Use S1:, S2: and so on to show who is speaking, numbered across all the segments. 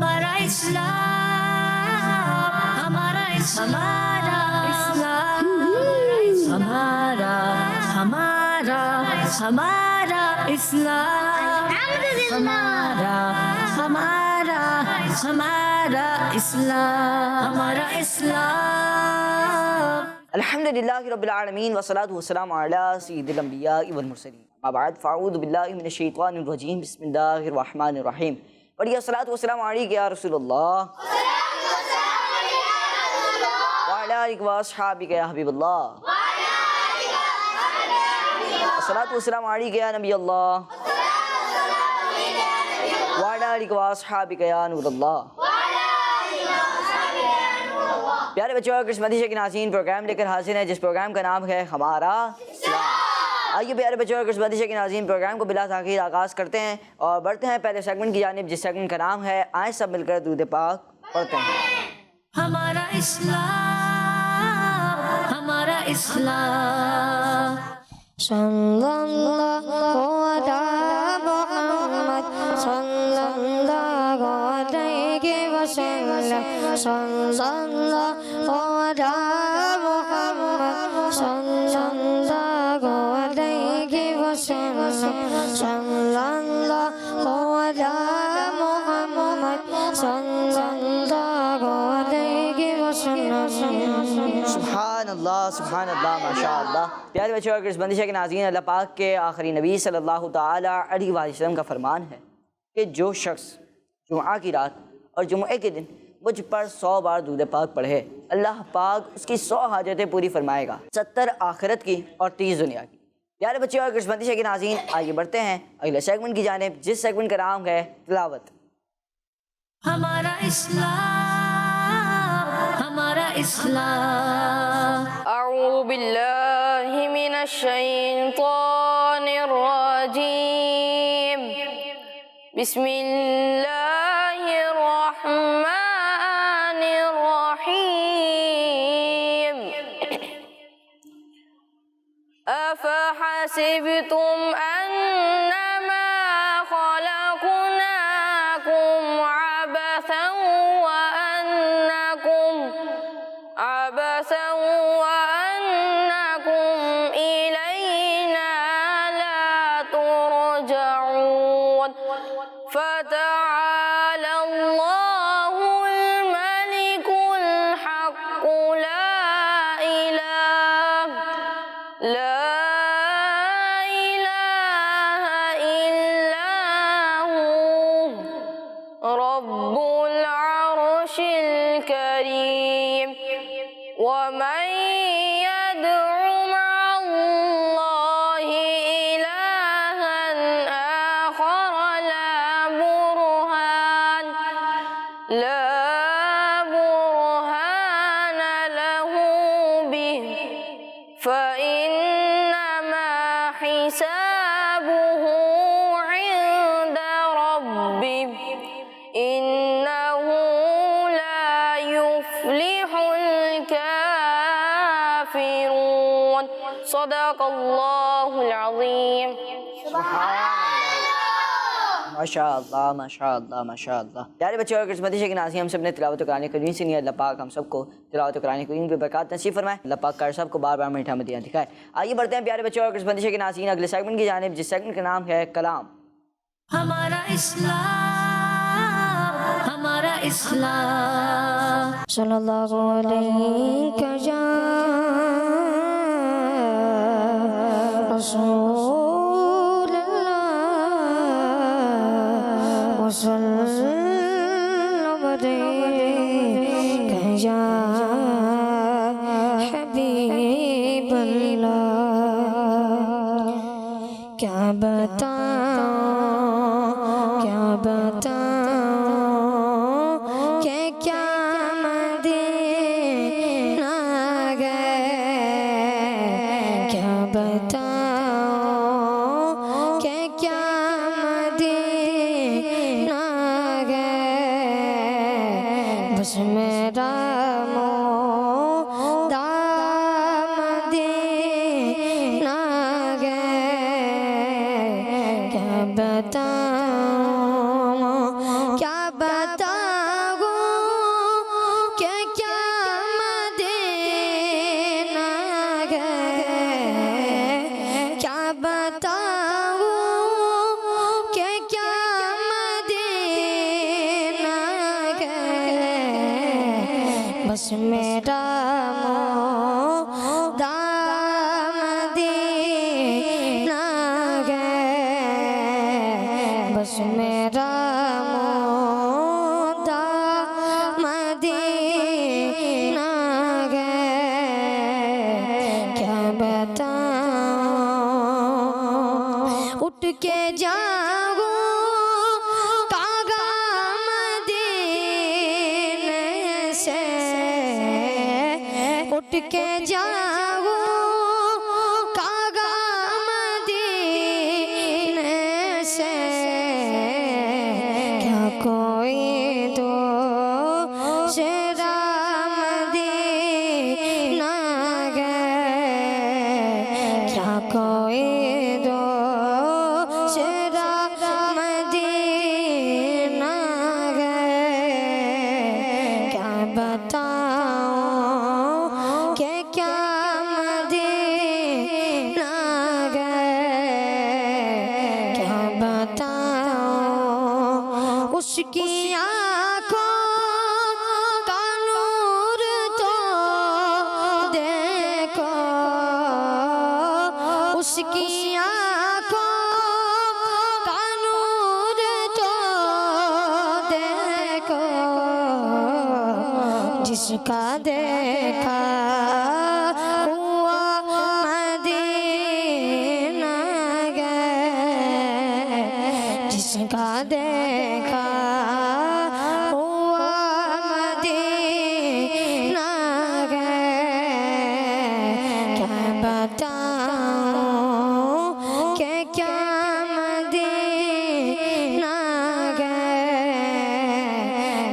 S1: ہمارا اسلام، ہمارا اسلام، ہمارا ہمارا ہمارا اسلام، ہمارا ہمارا ہمارا اسلام، ہمارا اسلام۔
S2: الحمدللہ رب العالمین والصلاة والسلام علی سید الانبیاء والمرسلین، اما بعد فاعوذ باللہ من الشیطان الرجیم، بسم اللہ الرحمن الرحیم۔ پڑھیے الصلاۃ والسلام علیک یا رسول اللہ وعلی آلک واصحابک یا حبیب اللہ، الصلاۃ والسلام علیک یا نبی اللہ وعلی آلک واصحابک یا نور اللہ۔ پیارے بچوں، قسمتی کے ناظرین پروگرام لے کر حاضر ہیں جس پروگرام کا نام ہے ہمارا اسلام۔ آئیے پیارے بچوں، قسمتی کے ناظرین پروگرام کو بلا تاخیر آغاز کرتے ہیں اور بڑھتے ہیں پہلے سیگمنٹ کی جانب، جس سیگمنٹ کا نام ہے آئیں سب مل کر درود پاک پڑھتے ہیں۔
S1: ہمارا اسلام، ہمارا اسلام۔
S3: صلی اللہ علی محمد صلی اللہ علیہ وسلم، صلی اللہ علی محمد صلی اللہ علیہ وسلم، صلی اللہ علی محمد صلی اللہ علیہ وسلم۔
S2: سبحان اللہ ماشاء اللہ۔ پیارے بچوں، اگر اس بندشہ کے ناظرین، اللہ پاک کے آخری نبی صلی اللہ تعالیٰ علیہ وآلہ وسلم کا فرمان ہے کہ جو شخص جمعہ کی رات اور جمعے کے دن مجھ پر 100 بار درود پاک پڑھے، اللہ پاک اس کی 100 حاجتیں پوری فرمائے گا، 70 آخرت کی اور 30 دنیا کی۔ پیارے بچوں، اگر اس بندشہ کے ناظرین، آئیے بڑھتے ہیں اگلے سیگمنٹ کی جانب، جس سیگمنٹ کا نام ہے تلاوت۔
S1: ہمارا اسلام، ہمارا اسلام۔
S3: اعوذ باللہ من الشیطان الرجیم، بسم اللہ الرحمن الرحیم۔ افحسبتم انما خلقناکم عبثا وأنكم إلينا لا ترجعون، فتعالى الله الملك الحق، لا إله إلا هو رب العرش الكريم۔ ومن يدع مع الله إلها آخر لا برهان له به فإنما حسابه عند ربه، إنه لا يفلح الكافرون۔ صدق اللہ العظیم۔
S2: ماشاء اللہ ماشاء اللہ ماشاء اللہ۔ پیارے بچوں، اور قسمتی کے ناظرین، ہم سب نے تلاوت قرآن کریم سے نہیں، اللہ پاک ہم سب کو تلاوت قرآن کریم پہ برکات نصیب فرمائے، اللہ پاک کر سب کو بار بار میٹھا مدینہ دکھائے۔ آئیے بڑھتے ہیں پیارے بچوں، اور قسمتی کے ناظرین، اگلے سیگمنٹ کی جانب، جس سیگمنٹ کا نام ہے کلام۔
S1: ہمارا اسلام، ہمارا اسلام۔
S3: صلی اللہ علیہ یا رسول اللہ، وسلم علیک یا حبیب اللہ۔ کیا بتاؤں کہ کیا مدینہ گئے، کیا بتاؤں کہ کیا مدینہ گئے، بس میرا مولا مدینہ گئے، کیا بتاؤں بس میرا دام مدینہ ہے بس میرا دام مدینہ ہے کیا بتاؤں اٹھ کے جاؤں اٹھ کے جاؤں کاغا مدینے سے کیا کوئی دوسرا مدینہ ہے کیا کوئی دوسرا مدینہ ہے کیا بتاؤں کہ کیا مدینہ ہے کیا بتاؤں اس کی آنکھوں کا نور تو دیکھو اس کی آنکھوں کا نور تو دیکھو جس کا دیکھا ہوا مدینہ ہے جس کا دیکھا ہوا مدینہ ہے کیا بتاؤں کہ کیا مدینہ ہے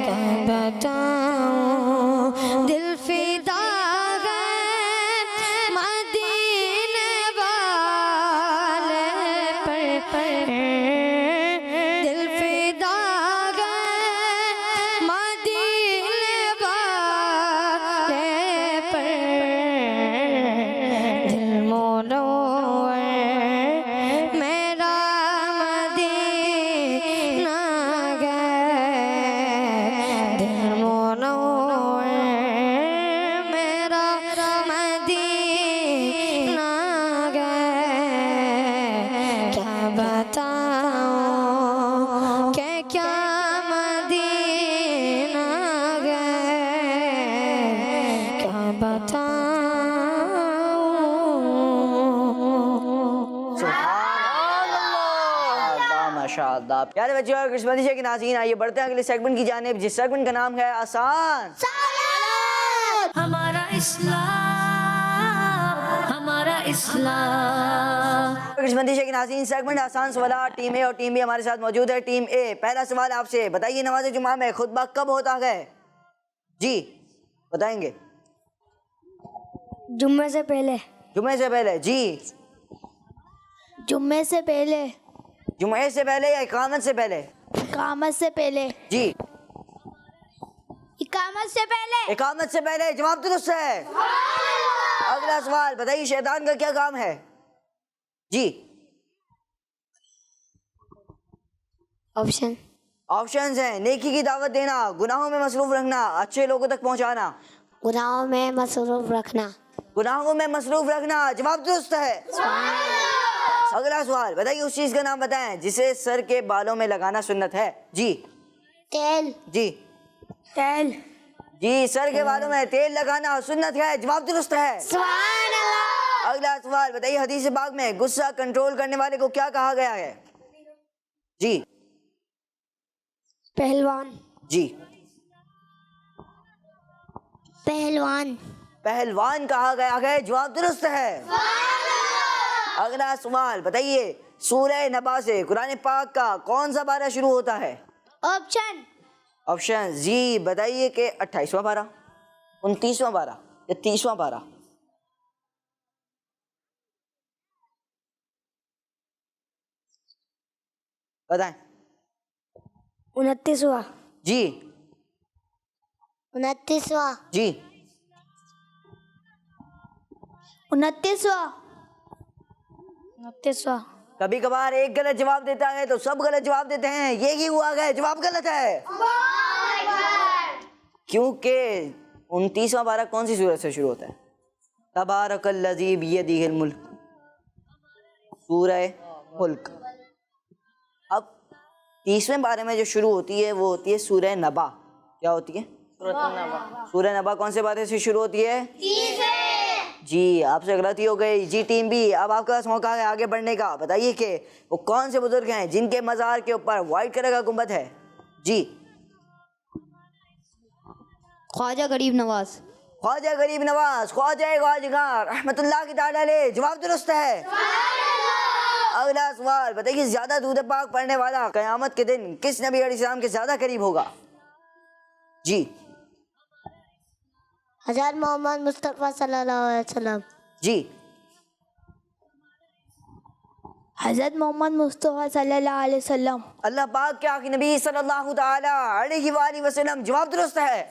S3: کیا بتاؤں دل فدا ہے مدینے والے پر دل فدا ہے مدینے والے پر دل منور میرا مدینہ ہے دل منور میرا مدینہ ہے کیا بتاؤں کہ کیا مدینہ ہے کیا بتاؤں
S2: ماشاء اللہ پیارے بچوں اور قسمتی کے ناظرین آئیے بڑھتے ہیں اگلے سیگمنٹ کی جانب جس سیگمنٹ کا نام ہے آسان
S1: ہمارا اسلام ہمارا اسلام
S2: قسمتی کے ناظرین سیگمنٹ آسان سوالات ٹیم اے اور ٹیم بی ہمارے ساتھ موجود ہے ٹیم اے پہلا سوال آپ سے بتائیے نماز جمعہ میں خطبہ کب ہوتا ہے جی بتائیں گے
S3: جمعے سے پہلے
S2: جمعے سے پہلے جی
S3: جمعے سے پہلے
S2: جمعے سے پہلے یا اقامت سے پہلے
S3: اقامت سے پہلے
S2: جی
S3: اقامت سے پہلے
S2: اقامت سے پہلے جواب درست ہے اگلا سوال بتائیے شیطان کا کیا کام ہے جی
S3: آپشن
S2: آپشنز ہیں نیکی کی دعوت دینا گناہوں میں مصروف رکھنا اچھے لوگوں تک پہنچانا
S3: گناہوں میں مصروف رکھنا
S2: گناہوں میں مصروف رکھنا جواب درست ہے اگلا سوال بتائیے اس چیز کا نام بتائیں جسے سر کے بالوں میں لگانا سنت ہے جی
S3: تیل
S2: جی
S3: تیل
S2: جی سر کے بالوں میں تیل لگانا سنت ہے جواب درست ہے
S3: سبحان اللہ
S2: اگلا سوال بتائیے حدیث پاک میں غصہ کنٹرول کرنے والے کو کیا کہا گیا ہے جی
S3: پہلوان
S2: جی
S3: پہلوان
S2: پہلوان کہا گیا ہے جواب درست ہے اگلا سوال بتائیے سورہ نبا سے قرآن پاک کا کون سا پارہ شروع ہوتا ہے
S3: آپشن
S2: آپشن جی بتائیے کہ 28واں پارہ 29واں پارہ یا 30واں پارہ بتائیں
S3: 29واں
S2: جی
S3: 29واں
S2: جی
S3: 29واں
S2: کبھی کبھار ایک غلط جواب دیتا ہے تو سب غلط جواب دیتے ہیں یہی ہوا ہے جواب غلط ہے کیونکہ 29واں پارہ کون سی سورت سے شروع ہوتا ہے؟ تبارک الذی بیدہ الملک، سورہ ملک۔ اب 30ویں پارے میں جو شروع ہوتی ہے وہ ہوتی ہے سورہ نبا۔ کیا ہوتی ہے؟ سورہ نبا کون سے پارے سے شروع ہوتی ہے؟ جی آپ سے غلطی ہو گئی جی ٹیم بی، اب آپ کے پاس موقع ہے آگے بڑھنے کا۔ بتائیے کہ وہ کون سے بزرگ ہیں جن کے مزار کے اوپر وائٹ کلر کا گنبد ہے؟ جی
S1: خواجہ غریب نواز۔
S2: خواجہ غریب نواز، خواجہ خواجگاں رحمت اللہ کی تعالیٰ علیہ، جواب درست ہے۔ اگلا سوال بتائیے زیادہ درود پاک پڑھنے والا قیامت کے دن کس نبی علیہ السلام کے زیادہ قریب ہوگا؟ جی
S3: حضرت محمد مصطفیٰ صلی اللہ علیہ وسلم۔
S2: جی
S1: حضرت محمد مصطفیٰ صلی اللہ علیہ وسلم۔
S2: اللہ پاک کے آخری نبی صلی اللہ تعالی علیہ وآلہ وسلم، جواب درست ہے۔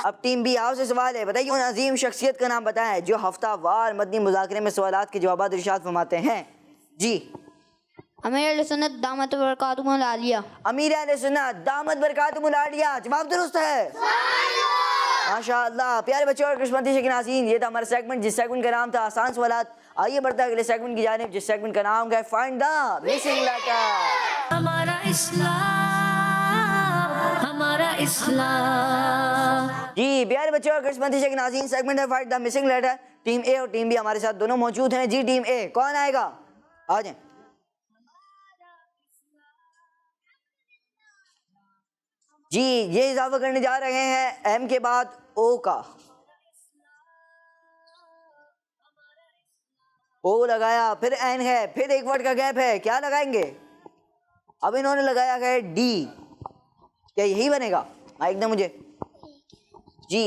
S2: اب ٹیم بی آپ سے سوال ہے، بتائیے ان عظیم شخصیت کا نام بتائیں جو ہفتہ وار مدنی مذاکرے میں سوالات کے جوابات ارشاد فرماتے ہیں؟ جی
S1: امیر علیہ سنت دامت برکاتہم العالیہ۔
S2: امیر اہل سنت دامت برکاتہم العالیہ، جواب درست ہے۔ ماشاء اللہ پیارے بچوں اور قسمتی شیخ ناظرین، یہ تھا ہمارا سیگمنٹ جس سیگمنٹ کا نام تھا آسان سوالات۔ آئیے بڑھتا ہے اگلے سیگمنٹ کی جانب جس سیگمنٹ کا نام ہے فائنڈ دا مسنگ لیٹر۔
S1: ہمارا اسلام، ہمارا اسلام۔
S2: جی پیارے بچوں اور قسمتی شیخ ناظرین، سیگمنٹ ہے find the missing letter. Team A اور ٹیم بی ہمارے ساتھ دونوں موجود ہیں۔ جی ٹیم اے کون آئے گا؟ آ جائیں۔ جی یہ اضافہ کرنے جا رہے ہیں ایم کے بعد او کا۔ او لگایا، پھر این ہے، پھر ایک ورڈ کا گیپ ہے، کیا لگائیں گے؟ اب انہوں نے لگایا ہے ڈی، کیا یہی بنے گا؟ مائک دیں مجھے۔ جی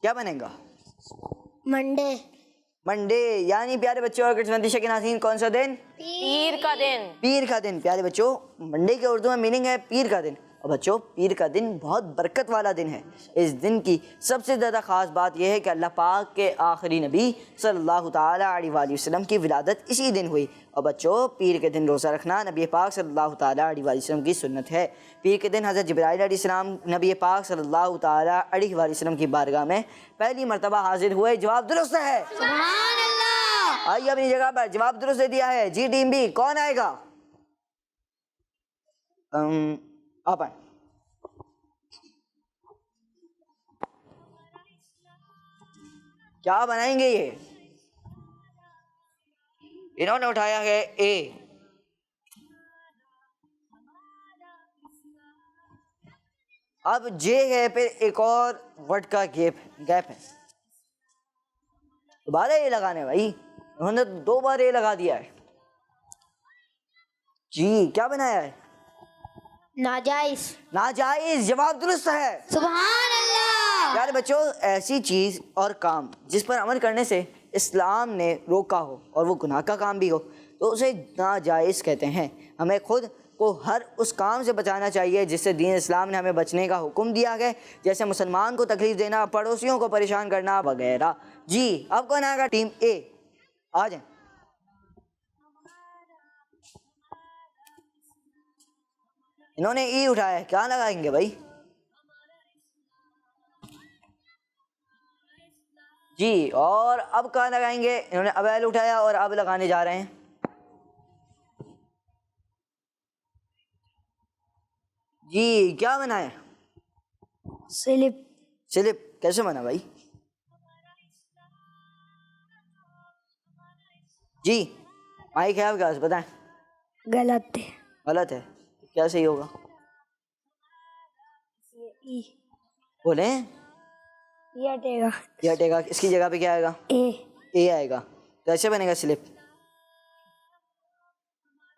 S2: کیا بنے گا؟
S3: منڈے۔
S2: منڈے، یعنی پیارے بچوں اور قسمتی شیخ ناظرین کون سا دن؟
S4: پیر کا دن۔
S2: پیر کا دن۔ پیارے بچوں منڈے کے اردو میں میننگ ہے پیر کا دن، اور بچوں پیر کا دن بہت برکت والا دن ہے۔ اس دن کی سب سے زیادہ خاص بات یہ ہے کہ اللہ پاک کے آخری نبی صلی اللہ تعالیٰ علیہ وآلہ وسلم کی ولادت اسی دن ہوئی۔ اور بچوں پیر کے دن روزہ رکھنا نبی پاک صلی اللہ تعالیٰ علیہ وآلہ وسلم کی سنت ہے۔ پیر کے دن حضرت جبرائیل علیہ السلام نبی پاک صلی اللہ تعالیٰ علیہ وآلہ وسلم کی بارگاہ میں پہلی مرتبہ حاضر ہوئے، جواب درست ہے۔
S3: سبحان اللہ۔
S2: آئیے اپنی جگہ پر، جواب درست دے دیا ہے۔ جی ٹیم بی کون آئے گا؟ آپ آئیں۔ کیا بنائیں گے یہ؟ انہوں نے اٹھایا ہے اے۔ اب جے ہے، پھر ایک اور ورڈ کا گیپ ہے، دوبارہ اے لگانے بھائی، انہوں نے 2 بار اے لگا دیا ہے۔ جی کیا بنایا ہے؟
S3: ناجائز۔
S2: ناجائز، جواب درست ہے۔
S3: سبحان اللہ۔
S2: پیارے بچوں ایسی چیز اور کام جس پر عمل کرنے سے اسلام نے روکا ہو اور وہ گناہ کا کام بھی ہو تو اسے ناجائز کہتے ہیں۔ ہمیں خود کو ہر اس کام سے بچانا چاہیے جس سے دین اسلام نے ہمیں بچنے کا حکم دیا ہے، جیسے مسلمان کو تکلیف دینا، پڑوسیوں کو پریشان کرنا وغیرہ۔ جی اب کون آئے گا؟ ٹیم اے آ جائیں۔ انہوں نے ای اٹھایا ہے، کیا لگائیں گے بھائی؟ جی اور اب کہاں لگائیں گے؟ انہوں نے اب ایل اٹھایا اور اب لگانے جا رہے ہیں۔ جی کیا بنا ہے؟
S3: سلپ۔
S2: سلپ کیسے بنا بھائی؟ جی مائک ہے آپ کے پاس، بتائیں۔
S3: غلط ہے۔
S2: غلط ہے، کیا صحیح ہوگا؟ بولیں۔
S3: یہ ہٹے گا۔
S2: یہ ہٹے گا، اس کی جگہ پہ کیا آئے گا؟
S3: اے۔
S2: اے آئے گا۔ کیسے بنے گا سلپ؟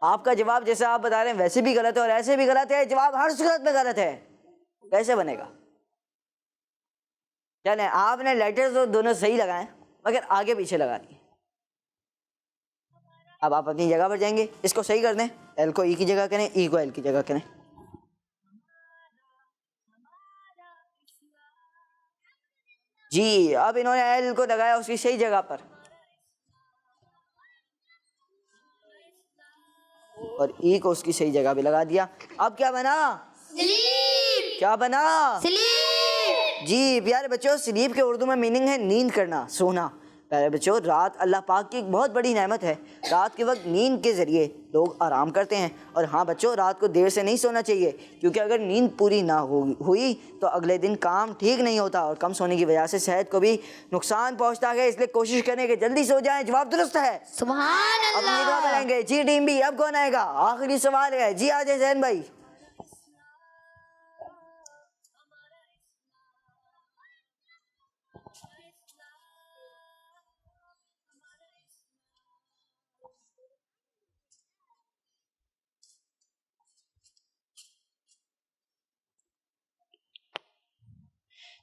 S2: آپ کا جواب جیسے آپ بتا رہے ہیں ویسے بھی غلط ہے اور ایسے بھی غلط ہے، جواب ہر صورت میں غلط ہے، کیسے بنے گا؟ چلیں آپ نے لیٹرز دونوں صحیح لگائیں مگر آگے پیچھے لگا دیے۔ اب آپ اپنی جگہ پر جائیں گے، اس کو صحیح کر دیں، ایل کو ای کی جگہ کریں، ای کو ایل کی جگہ کریں۔ جی اب انہوں نے ایل کو لگایا اس کی صحیح جگہ پر اور ای کو اس کی صحیح جگہ پہ لگا دیا۔ اب کیا بنا؟ کیا بنا؟
S1: سلیپ.
S2: جی پیارے بچوں، سلیپ کے اردو میں میننگ ہے نیند کرنا، سونا. پیارے بچوں، رات اللہ پاک کی ایک بہت بڑی نعمت ہے. رات کے وقت نیند کے ذریعے لوگ آرام کرتے ہیں. اور ہاں بچوں، رات کو دیر سے نہیں سونا چاہیے، کیونکہ اگر نیند پوری نہ ہوئی تو اگلے دن کام ٹھیک نہیں ہوتا، اور کم سونے کی وجہ سے صحت کو بھی نقصان پہنچتا ہے. اس لیے کوشش کریں کہ جلدی سو جائیں. جواب درست ہے.
S1: سبحان
S2: اب
S1: اللہ.
S2: دعا کریں گے. جی ٹیم بھی، اب کون آئے گا؟ آخری سوال ہے. جی آ جائیں زین بھائی.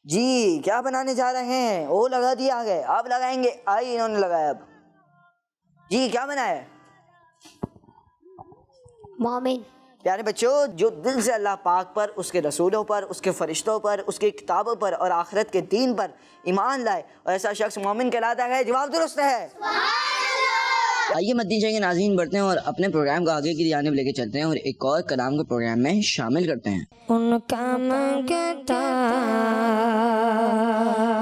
S2: جی کیا بنانے جا رہے ہیں؟ او لگا دیا آگے. اب لگائیں گے. آئی انہوں نے لگایا. اب جی کیا بنایا ہے؟
S1: مومن.
S2: پیارے بچوں، جو دل سے اللہ پاک پر، اس کے رسولوں پر، اس کے فرشتوں پر، اس کی کتابوں پر اور آخرت کے دین پر ایمان لائے، اور ایسا شخص مومن کہلاتا ہے. جواب درست ہے. آئیے مدنی چاہیے ناظرین، بڑھتے ہیں اور اپنے پروگرام کو آگے کی جانب لے کے چلتے ہیں اور ایک اور کلام کو پروگرام میں شامل کرتے ہیں.
S3: ان کا مانگتا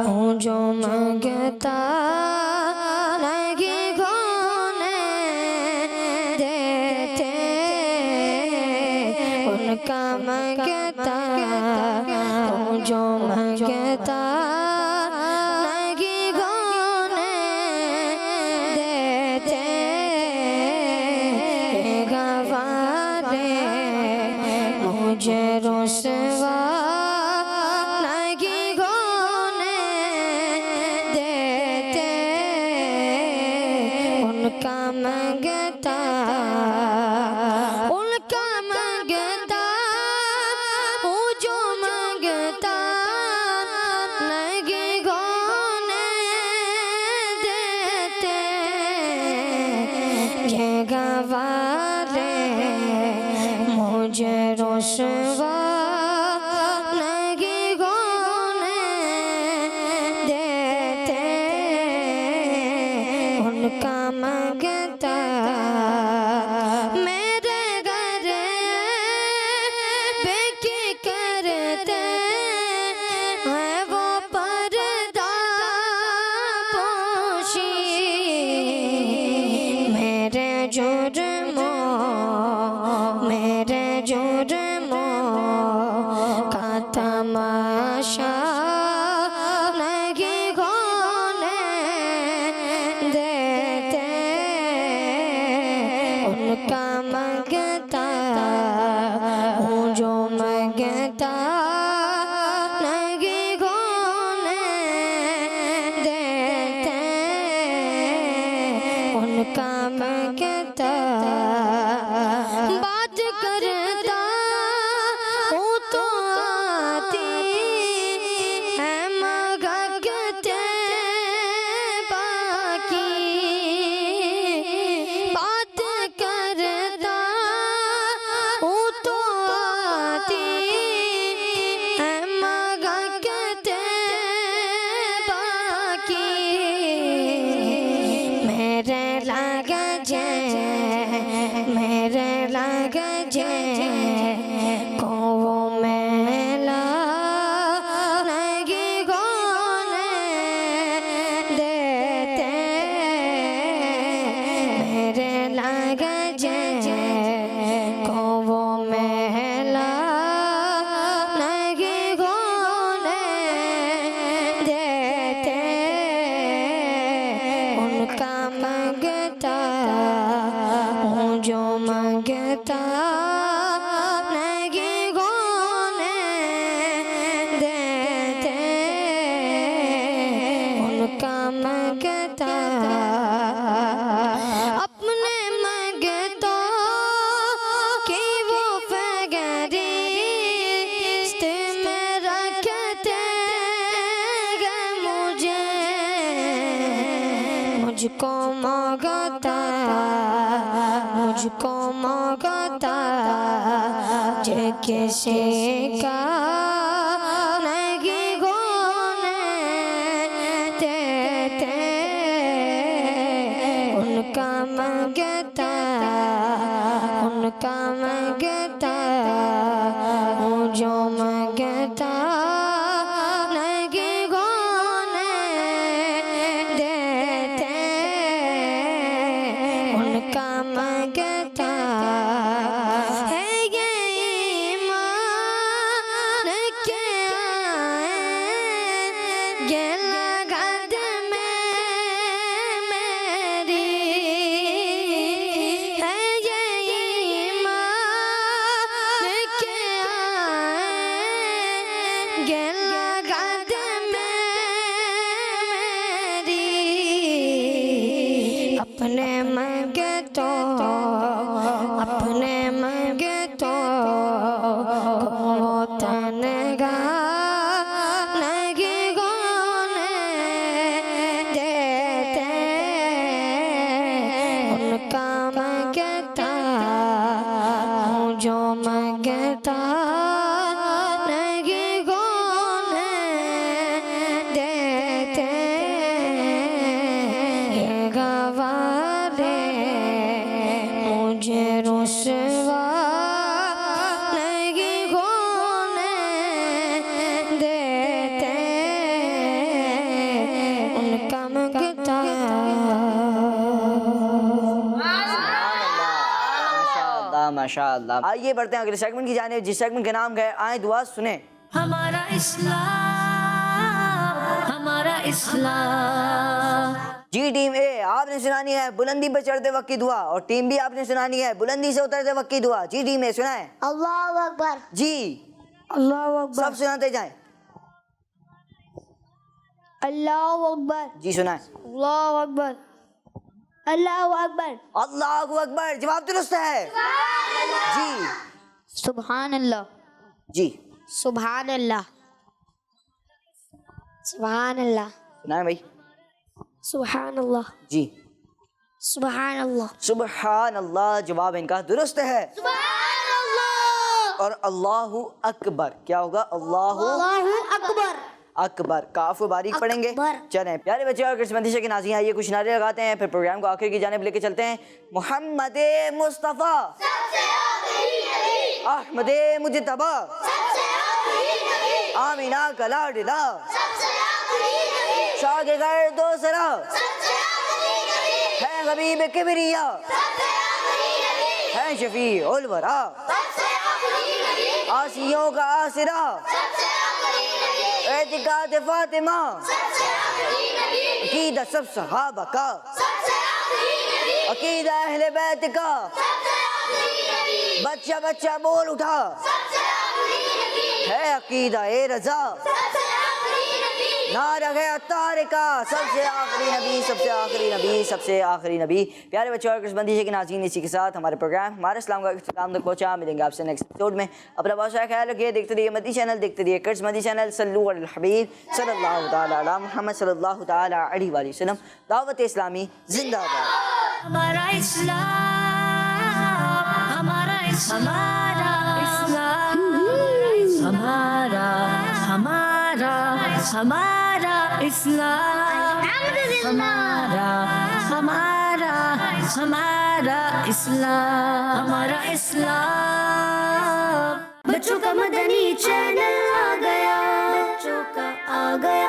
S3: ہوں جو مانگتا نہیں گھونے دیتے. ان کا مانگتا ہوں جو مانگتا نہیں گھونے دیتے. گوارے مجھے رسوا نہیں گھونے دیتے. ان کا مانگتا ہوں جو مانگتا نہیں گھونے دیتے. یہ گوارے مجھے رسوا نہیں گھونے دیتے. ان کا مانگتا میرے گھر بے کی کرتے ہیں وہ پردہ پوشی. میرے جرموں کا تماشا نہیں گھونے دیتے. ان کا مانگتا ہوں جو مانگتا نہیں گھونے دیتے. ان کا مانگتا بات کرتا ہوں تو آتی ہے مانگتے باقی. بات کرتا ہوں تو آتی ہے مانگتے باقی. میرے لگ جے کو وہ میلا نہیں گھونے دیتے. میرے لگ جے کو وہ میلا نہیں گھونے دیتے. ان کا مانگتا ہوں جو مانگتا نہیں گھونے دیتے. ان کا مانگتا اپنے مانگتا کہ وہ فگریست میں رکھتے گئے مجھ کو مانگتا جے کسی کا نہیں گھونے دیتے. ان کا مانگتا ہوں جو مانگتا اپنے منگے تو اپنے منگے تو وہ تنگا نہیں گانے دیتے ان کا منگتا ہوں جو منگتا نہیں گانے دیتے یہ گوارے مجھے رسوا نہیں ہونے دیتے ان کا منگتا
S2: ماشاء اللہ. آئیے بڑھتے ہیں اگلے سیگمنٹ کی جانب جس سیگمنٹ کا نام ہے آئیں دعا سنیں.
S4: ہمارا اسلام ہمارا اسلام.
S2: جی ٹیم اے آپ نے سنانی ہے بلندی پہ چڑھتے وقت کی دعا اور ٹیم بی آپ نے سنانی ہے بلندی سے اترتے وقت کی دعا. جی ٹیم اے سنائیں.
S1: اللہ اکبر.
S2: جی
S1: اللہ اکبر.
S2: سب سناتے جائیں.
S1: اللہ اکبر.
S2: جی سنائیں.
S1: اللہ اکبر. اللہ اکبر.
S2: اللہ اکبر. جواب درست ہے. جی
S1: سبحان اللہ.
S2: جی
S3: سبحان اللہ سبحان اللہ
S2: سنائیں بھائی.
S3: سبحان اللہ
S2: جی
S3: سبحان اللہ
S2: سبحان اللہ. جواب ان کا درست ہے. اور اللہ اکبر کیا ہوگا؟ اللہ
S1: اکبر.
S2: اکبر. کاف کو باریک پڑھیں گے.
S1: اکبر.
S2: چلیں پیارے بچے اور کرسمتی کے ناظرین آئیے کچھ نعرے لگاتے ہیں پھر پروگرام کو آخر کی جانب لے کے چلتے ہیں. محمد مصطفیٰ احمد مجتبی آمینہ کا لاڈلا شاہ کے گھر دوسرا ہے حبیب کبریا ہے شفیع الورا آسیوں کا آسرا اعتقاد فاطمہ عقیدہ سب صحابہ کا عقیدہ اہل بیت کا بچہ بچہ بول اٹھا ہے عقیدہ اے رضا نعرہ ہے عطار کا سب سے آخری نبی سب سے آخری نبی سب سے آخری نبی. پیارے بچوں اور کرسمتی کے ناظرین اسی کے ساتھ ہمارے پروگرام ہمارے اسلام کا اختتام تک پہنچا. ملیں گے آپ سے نیکسٹ ایپیسوڈ میں. اپنا بہت سارا خیال رکھیے. دیکھتے رہیے مدنی چینل دیکھتے رہیے کرسمتی چینل. صلو علی الحبیب صلی اللہ تعالی علی محمد صلی اللہ تعالی علیہ وآلہ وسلم. دعوت اسلامی زندہ باد.
S4: ہمارا اسلام ہمارا اسلام ہمارا ہمارا ہمارا اسلام ہمارا ہمارا ہمارا اسلام ہمارا اسلام. بچوں کا مدنی چینل آ گیا بچوں کا آ گیا